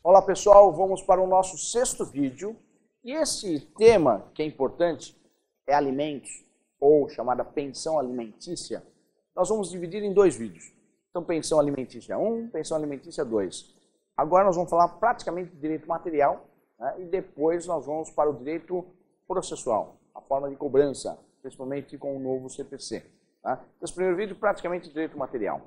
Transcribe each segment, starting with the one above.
Olá pessoal, vamos para o nosso sexto vídeo. E esse tema que é importante é alimentos, ou chamada pensão alimentícia. Nós vamos dividir em dois vídeos. Então pensão alimentícia 1, pensão alimentícia 2. Agora nós vamos falar praticamente de direito material, né? E depois nós vamos para o direito processual, a forma de cobrança, principalmente com o novo CPC. Tá? Esse primeiro vídeo praticamente direito material.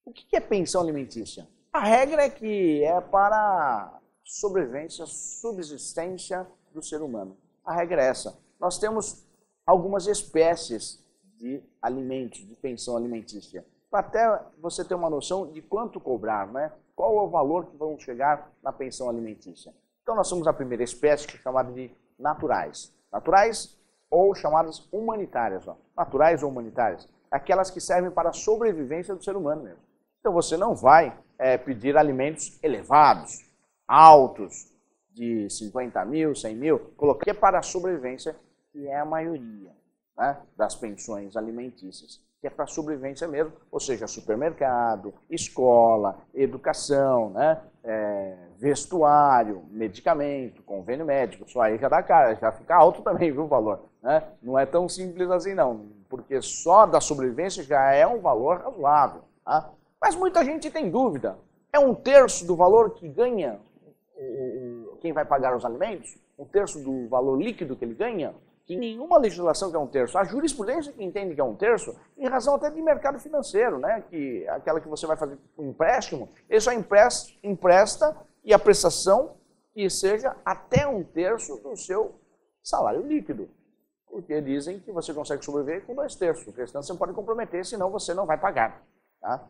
O que é pensão alimentícia? A regra é que é para sobrevivência, subsistência do ser humano. A regra é essa. Nós temos algumas espécies de alimentos, de pensão alimentícia. Para até você ter uma noção de quanto cobrar, né? Qual é o valor que vão chegar na pensão alimentícia. Então nós temos a primeira espécie, que é chamada de naturais. Naturais ou chamadas humanitárias. Ó. Naturais ou humanitárias. Aquelas que servem para a sobrevivência do ser humano mesmo. Então você não vai pedir alimentos elevados, altos, de 50 mil, 100 mil, coloquei para a sobrevivência, que é a maioria, né, das pensões alimentícias, que é para a sobrevivência mesmo, ou seja, supermercado, escola, educação, né, vestuário, medicamento, convênio médico, só aí já dá cara, já fica alto também, viu, o valor, né? Não é tão simples assim não, porque só da sobrevivência já é um valor razoável, tá? Mas muita gente tem dúvida. É 1/3 do valor que ganha quem vai pagar os alimentos? 1/3 do valor líquido que ele ganha? Em nenhuma legislação que é 1/3. A jurisprudência que entende que é 1/3, em razão até de mercado financeiro, né? Que aquela que você vai fazer um empréstimo, ele só empresta e a prestação que seja até 1/3 do seu salário líquido. Porque dizem que você consegue sobreviver com 2/3. O restante você não pode comprometer, senão você não vai pagar. Tá?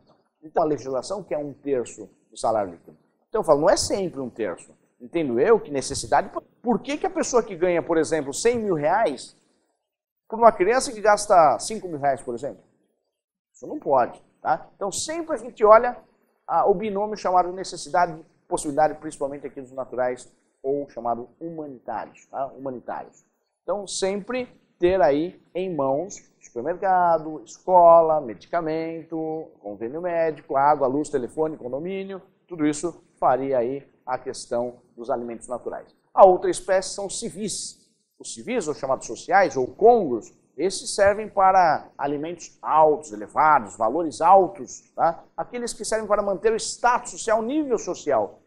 Então, a legislação que é 1/3 do salário líquido. Então, eu falo, não é sempre 1/3. Entendo eu que necessidade... Por que a pessoa que ganha, por exemplo, 100 mil reais, por uma criança que gasta 5 mil reais, por exemplo? Isso não pode. Tá? Então, sempre a gente olha o binômio chamado necessidade, possibilidade, principalmente aqui dos naturais, ou chamado humanitários. Tá? Humanitários. Então, sempre ter aí em mãos supermercado, escola, medicamento, convênio médico, água, luz, telefone, condomínio, tudo isso faria aí a questão dos alimentos naturais. A outra espécie são os civis. Os civis, ou chamados sociais, ou congros, esses servem para alimentos altos, elevados, valores altos, tá? Aqueles que servem para manter o status social, o nível social,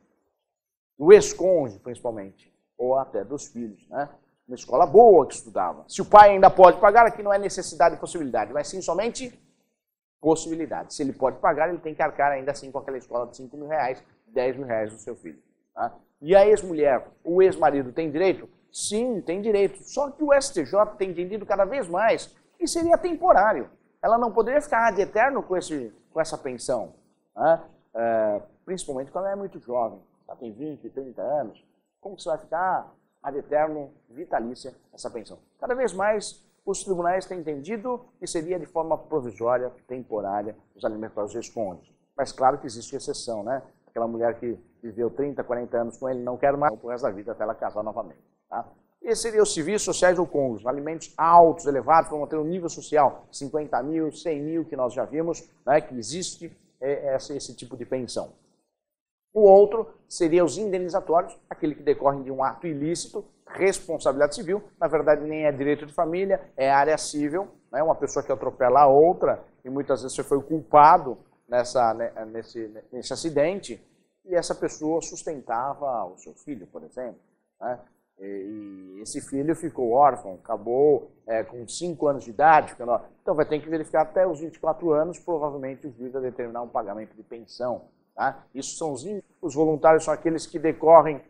do ex-cônjuge principalmente, ou até dos filhos, né? Uma escola boa que estudava. Se o pai ainda pode pagar, aqui não é necessidade e possibilidade, mas sim somente possibilidade. Se ele pode pagar, ele tem que arcar ainda assim com aquela escola de 5 mil reais, 10 mil reais do seu filho. Tá? E a ex-mulher, o ex-marido tem direito? Sim, tem direito. Só que o STJ tem entendido cada vez mais que seria temporário. Ela não poderia ficar de eterno com essa pensão. Tá? Principalmente quando ela é muito jovem. Ela tem 20, 30 anos. Como que você vai ficar ad eterno, vitalícia, essa pensão? Cada vez mais os tribunais têm entendido que seria de forma provisória, temporária, os alimentos para os ex-cônjuges. Mas claro que existe exceção, né? Aquela mulher que viveu 30, 40 anos com ele, não quer mais pro resto da vida até ela casar novamente. Tá? Esse seria os civis, sociais ou cônjuges, alimentos altos, elevados, para manter o nível social, 50 mil, 100 mil, que nós já vimos, né, que existe esse tipo de pensão. O outro seria os indenizatórios, aquele que decorre de um ato ilícito, responsabilidade civil, na verdade nem é direito de família, é área civil, né? Uma pessoa que atropela a outra, e muitas vezes você foi o culpado nesse acidente, e essa pessoa sustentava o seu filho, por exemplo. Né? E esse filho ficou órfão, acabou com 5 anos de idade, então vai ter que verificar até os 24 anos, provavelmente o juiz vai determinar um pagamento de pensão. Tá? Isso são os voluntários, são aqueles que decorrem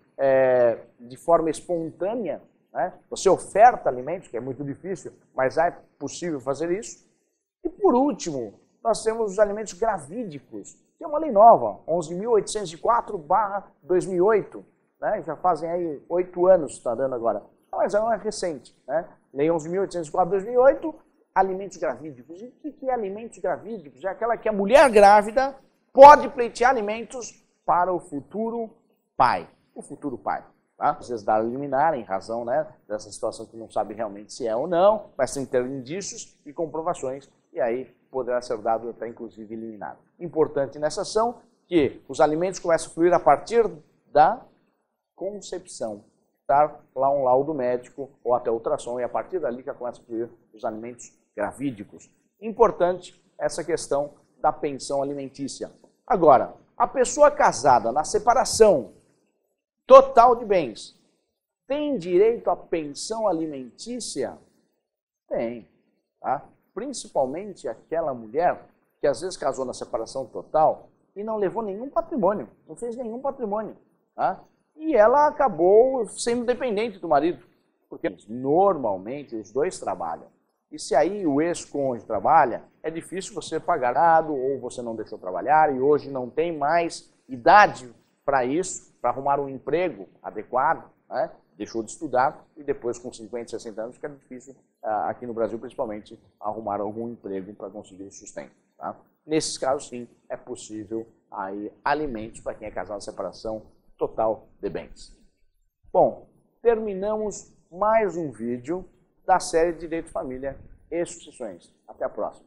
de forma espontânea, né? Você oferta alimentos, que é muito difícil, mas é possível fazer isso. E por último, nós temos os alimentos gravídicos. Tem uma lei nova, 11.804/2008, né? Já fazem aí 8 anos que está dando agora, mas ela não é recente, né? Lei 11.804/2008, alimentos gravídicos. E o que é alimentos gravídicos? É aquela que a mulher grávida pode pleitear alimentos para o futuro pai. O futuro pai. Tá? Às vezes dá liminar em razão, né, dessa situação que não sabe realmente se é ou não, mas tem que ter indícios e comprovações, e aí poderá ser dado até inclusive eliminado. Importante nessa ação que os alimentos começam a fluir a partir da concepção. Dar lá um laudo médico ou até ultrassom, e a partir dali já começa a fluir os alimentos gravídicos. Importante essa questão da pensão alimentícia. Agora, a pessoa casada na separação total de bens tem direito à pensão alimentícia? Tem. Tá? Principalmente aquela mulher que às vezes casou na separação total e não levou nenhum patrimônio, não fez nenhum patrimônio. Tá? E ela acabou sendo dependente do marido, porque normalmente os dois trabalham. E se aí o ex-cônjuge trabalha, é difícil você pagar nada, ou você não deixou trabalhar e hoje não tem mais idade para isso, para arrumar um emprego adequado, né? Deixou de estudar e depois com 50, 60 anos fica difícil, aqui no Brasil principalmente, arrumar algum emprego para conseguir o sustento. Tá? Nesses casos, sim, é possível aí alimentos para quem é casado na separação total de bens. Bom, terminamos mais um vídeo da série Direito, Família e Sucessões. Até a próxima.